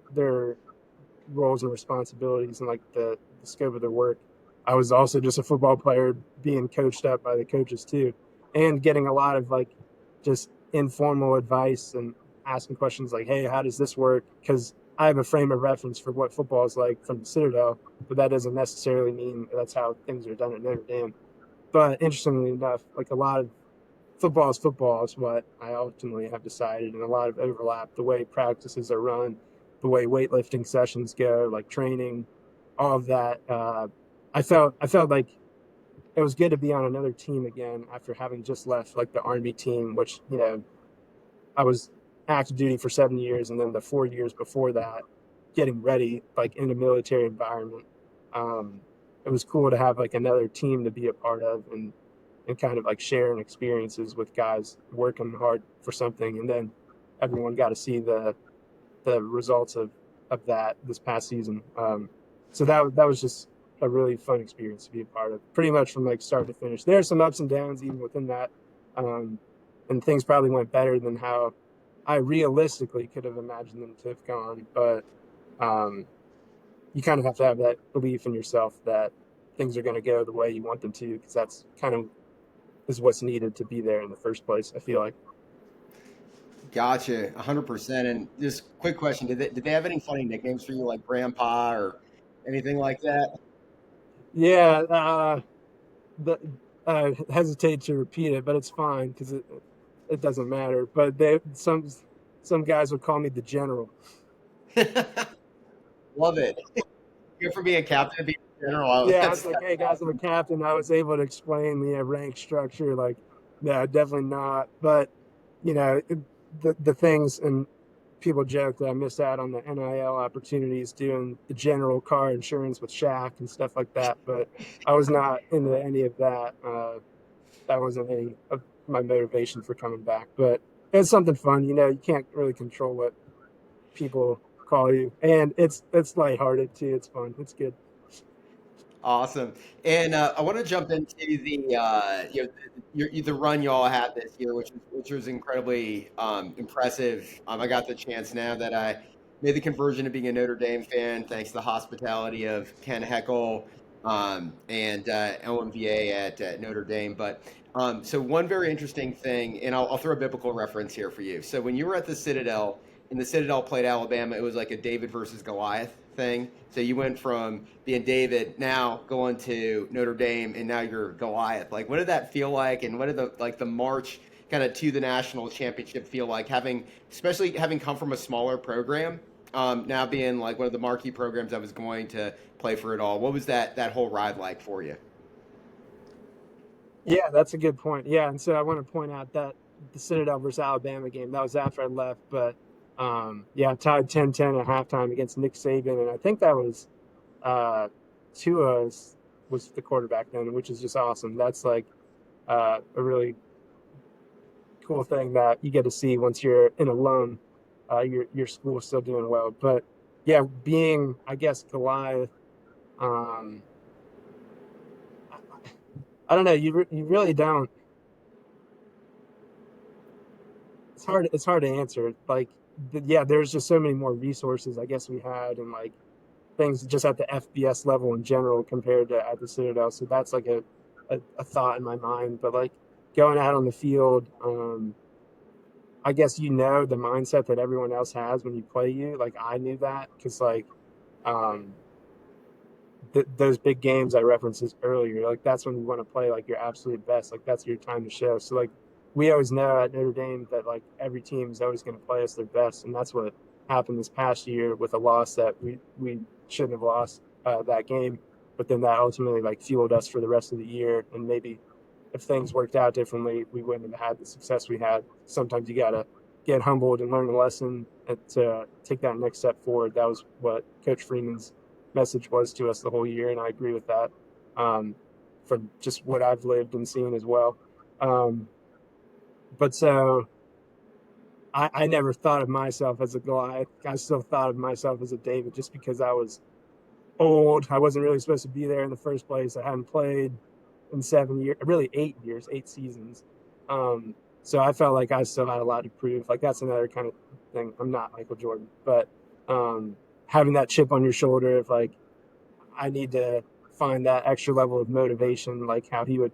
B: roles and responsibilities and like the scope of their work. I was also just a football player being coached up by the coaches too, and getting a lot of like just informal advice and asking questions like, hey, how does this work? Because I have a frame of reference for what football is like from the Citadel, but that doesn't necessarily mean that's how things are done at Notre Dame. But interestingly enough, like a lot of football is what I ultimately have decided, and a lot of overlap, the way practices are run, the way weightlifting sessions go, like training, all of that. I felt like it was good to be on another team again after having just left like the Army team, which I was active duty for 7 years, and then the 4 years before that, getting ready like in a military environment. Um, it was cool to have like another team to be a part of, and kind of like sharing experiences with guys working hard for something, and then everyone got to see the results of that this past season. So that was just a really fun experience to be a part of, pretty much from like start to finish. There are some ups and downs even within that, um, and things probably went better than how I realistically could have imagined them to have gone. But um, you kind of have to have that belief in yourself that things are going to go the way you want them to, because that's kind of is what's needed to be there in the first place, I feel like.
A: Gotcha, 100%. And just quick question: did they have any funny nicknames for you, like Grandpa or anything like that?
B: Yeah, the, I hesitate to repeat it, but it's fine because it doesn't matter. But some guys would call me the general.
A: Love it. Good for being a captain and being a general.
B: Yeah, I was
A: That's
B: like, hey guys, I'm a captain. I was able to explain the rank structure. Like, yeah, definitely not. But you know, the things, and people joke that I missed out on the NIL opportunities doing the general car insurance with Shaq and stuff like that. But I was not into any of that. That wasn't any of my motivation for coming back. But it's something fun. You can't really control what people call you, and it's lighthearted too. It's fun. It's good.
A: awesome. And I want to jump into the run y'all had this year, which was incredibly impressive. I got the chance now that I made the conversion to being a Notre Dame fan, thanks to the hospitality of Ken Heckel and LMVA at Notre Dame. But so one very interesting thing, and I'll throw a biblical reference here for you. So when you were at the Citadel, and the Citadel played Alabama, it was like a David versus Goliath thing. So you went from being David, now going to Notre Dame, and now you're Goliath. Like, what did that feel like, and what did the march kind of to the national championship feel like, especially having come from a smaller program, now being like one of the marquee programs that was going to play for it all? What was that whole ride like for you?
B: Yeah, that's a good point. Yeah, and so I want to point out that the Citadel versus Alabama game, that was after I left, but yeah, tied 10-10 at halftime against Nick Saban, and I think that was uh, Tua was the quarterback then, which is just awesome. That's like a really cool thing that you get to see once you're an alum. Your school is still doing well, but yeah, being, I guess, Goliath, um, I, I don't know. You really don't. It's hard to answer. Like, yeah, there's just so many more resources I guess we had, and like things just at the FBS level in general compared to at the Citadel. So that's like a thought in my mind. But like going out on the field, I guess the mindset that everyone else has when you play you. Like I knew that because like um, those big games I referenced earlier, like that's when you want to play like your absolute best. Like that's your time to show. So like we always know at Notre Dame that like every team is always going to play us their best, and that's what happened this past year with a loss that we shouldn't have lost that game. But then that ultimately like fueled us for the rest of the year, and maybe if things worked out differently, we wouldn't have had the success we had. Sometimes you gotta get humbled and learn a lesson to take that next step forward. That was what Coach Freeman's message was to us the whole year, and I agree with that from just what I've lived and seen as well. Um, but so I never thought of myself as a Goliath. I still thought of myself as a David just because I was old. I wasn't really supposed to be there in the first place. I hadn't played in 7 years, really 8 years, 8 seasons. Um, so I felt like I still had a lot to prove. Like that's another kind of thing. I'm not Michael Jordan, but having that chip on your shoulder of like I need to find that extra level of motivation, like how he would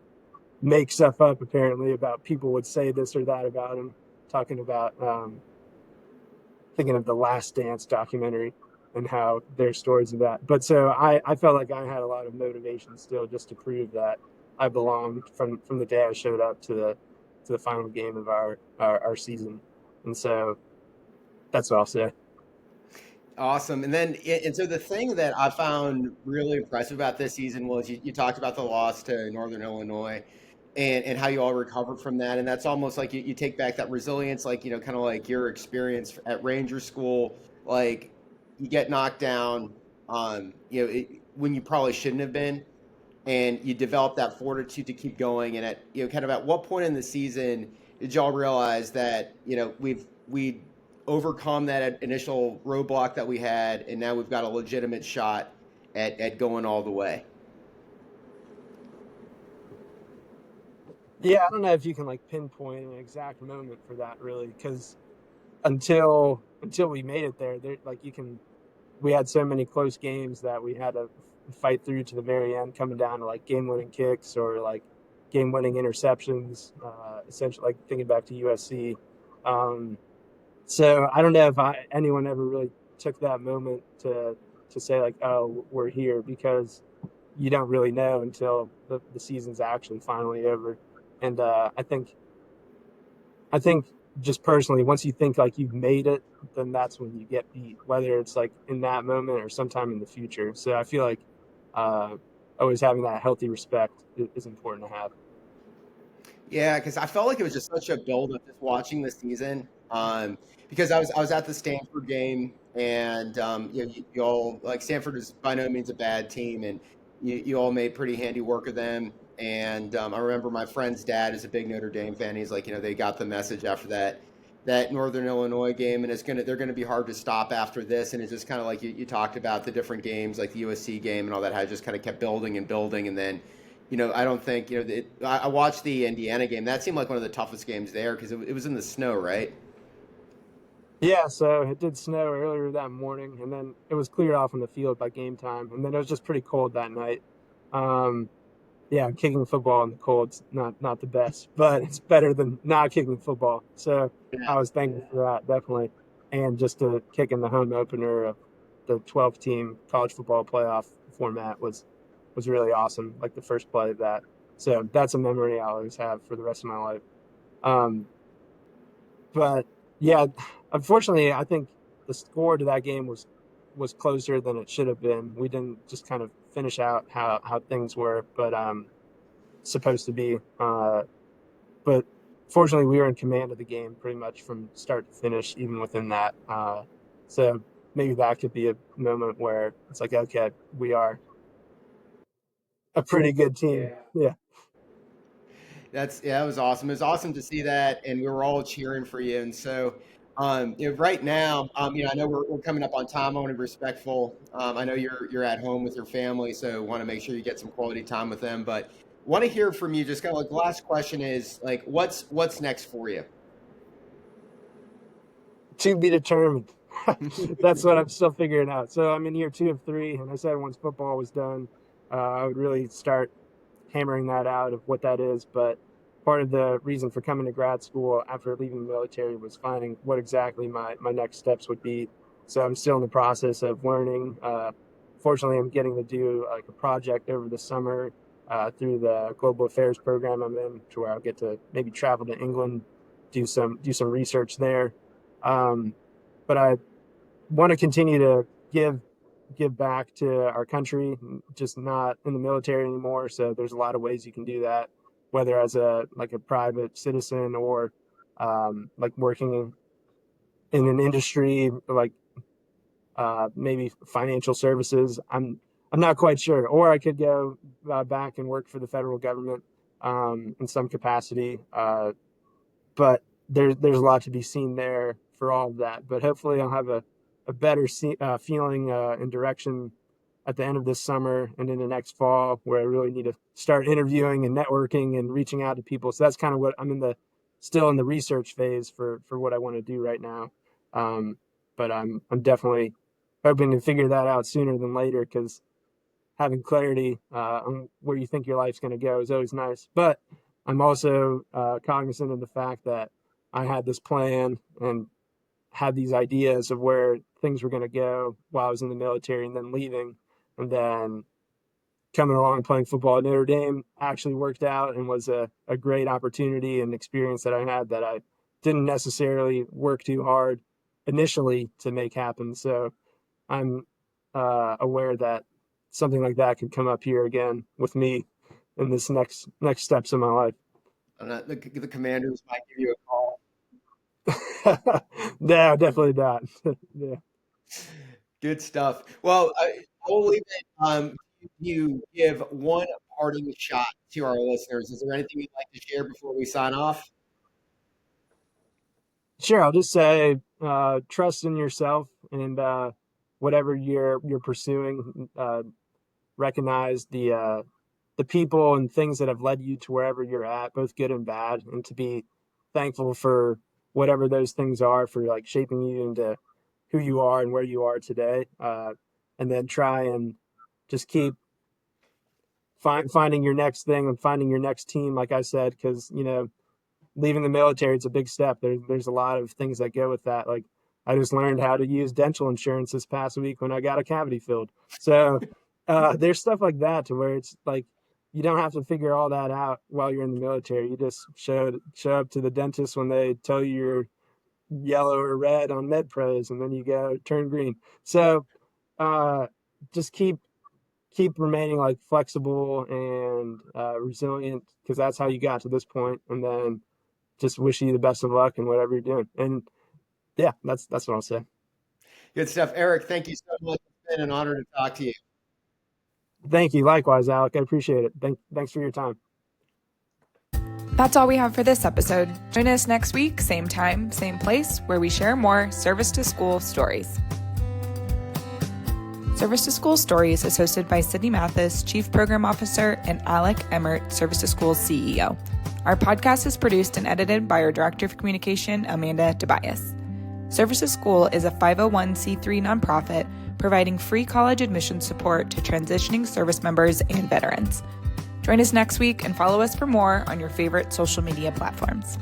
B: make stuff up apparently about people would say this or that about him, talking about thinking of the Last Dance documentary and how their stories of that. But so I felt like I had a lot of motivation still just to prove that I belonged from the day I showed up to the final game of our season. And so that's what I'll say.
A: Awesome. And so the thing that I found really impressive about this season was you talked about the loss to Northern Illinois and how you all recovered from that. And that's almost like you take back that resilience, like, kind of like your experience at Ranger School, like you get knocked down, when you probably shouldn't have been, and you develop that fortitude to keep going. And kind of at what point in the season did y'all realize that, we overcome that initial roadblock that we had, and now we've got a legitimate shot at going all the way?
B: Yeah, I don't know if you can like pinpoint an exact moment for that really, because until we made it there, like you can we had so many close games that we had to fight through to the very end, coming down to like game-winning kicks or like game-winning interceptions. Essentially, like thinking back to USC. Um, so I don't know if anyone ever really took that moment to say like, "Oh, we're here," because you don't really know until the season's actually finally over. And I think just personally, once you think like you've made it, then that's when you get beat, whether it's like in that moment or sometime in the future. So I feel like uh, always having that healthy respect is important to have.
A: Yeah, because I felt like it was just such a build up just watching the season. Because I was at the Stanford game, and you all, like, Stanford is by no means a bad team, and you all made pretty handy work of them. And I remember my friend's dad is a big Notre Dame fan. He's like, they got the message after that Northern Illinois game, and they're gonna be hard to stop after this. And it's just kind of like you talked about the different games, like the USC game and all that, how it just kind of kept building and building, and then I don't think, I watched the Indiana game. That seemed like one of the toughest games there because it was in the snow, right?
B: Yeah, so it did snow earlier that morning, and then it was cleared off on the field by game time, and then it was just pretty cold that night. Um, yeah, kicking football in the cold's not the best, but it's better than not kicking football. So
A: Yeah.
B: I was thankful for that, definitely. And just to kick in the home opener of the 12 team college football playoff format was really awesome, like the first play of that. So that's a memory I'll always have for the rest of my life. Um, but yeah, unfortunately, I think the score to that game was closer than it should have been. We didn't just kind of finish out how things were, but supposed to be. But fortunately, we were in command of the game pretty much from start to finish, even within that. So maybe that could be a moment where it's like, okay, we are a pretty good team. Yeah.
A: That was awesome. It was awesome to see that, and we were all cheering for you. And so, Right now, I know we're coming up on time. I want to be respectful. I know you're at home with your family, so want to make sure you get some quality time with them. But want to hear from you. Just kind of like the last question is like, what's next for you?
B: To be determined. That's what I'm still figuring out. So I'm in year 2 of 3, and I said once football was done, I would really start hammering that out of what that is. But part of the reason for coming to grad school after leaving the military was finding what exactly my next steps would be. So I'm still in the process of learning. Fortunately, I'm getting to do like a project over the summer through the global affairs program I'm in, to where I'll get to maybe travel to England, do some research there. But I want to continue to give back to our country, just not in the military anymore. So there's a lot of ways you can do that, whether as a private citizen or like working in an industry like maybe financial services. I'm not quite sure. Or I could go back and work for the federal government in some capacity. But there's a lot to be seen there for all of that. But hopefully I'll have a better feeling and direction at the end of this summer and in the next fall, where I really need to start interviewing and networking and reaching out to people. So that's kind of what I'm still in the research phase for what I want to do right now. But I'm definitely hoping to figure that out sooner than later, because having clarity on where you think your life's going to go is always nice. But I'm also cognizant of the fact that I had this plan and had these ideas of where things were going to go while I was in the military, and then leaving, and then coming along and playing football at Notre Dame actually worked out and was a great opportunity and experience that I had that I didn't necessarily work too hard initially to make happen. So I'm aware that something like that could come up here again with me in this next steps in my life.
A: The Commanders might give you a call.
B: No, definitely not. Yeah.
A: Good stuff. Well, I will leave it. You give one parting shot to our listeners. Is there anything you'd like to share before we sign off?
B: Sure, I'll just say trust in yourself, and whatever you're pursuing. Recognize the people and things that have led you to wherever you're at, both good and bad, and to be thankful for whatever those things are, for like shaping you into who you are and where you are today. And then try and just keep finding your next thing and finding your next team, like I said, because leaving the military, it's a big step. There's a lot of things that go with that. Like, I just learned how to use dental insurance this past week when I got a cavity filled. So there's stuff like that, to where it's like you don't have to figure all that out while you're in the military. You just show up to the dentist when they tell you you're yellow or red on MedPros, and then you go turn green. So just keep remaining like flexible and resilient, because that's how you got to this point. And then just wish you the best of luck in whatever you're doing. And yeah, that's what I'll say.
A: Good stuff. Eric, thank you so much. It's been an honor to talk to you.
B: Thank you. Likewise, Alec. I appreciate it. Thanks for your time.
C: That's all we have for this episode. Join us next week, same time, same place, where we share more Service to School stories. Service to School Stories is hosted by Sydney Mathis, Chief Program Officer, and Alec Emmert, Service to School CEO. Our podcast is produced and edited by our Director of Communication, Amanda Tobias. Service to School is a 501c3 nonprofit providing free college admission support to transitioning service members and veterans. Join us next week and follow us for more on your favorite social media platforms.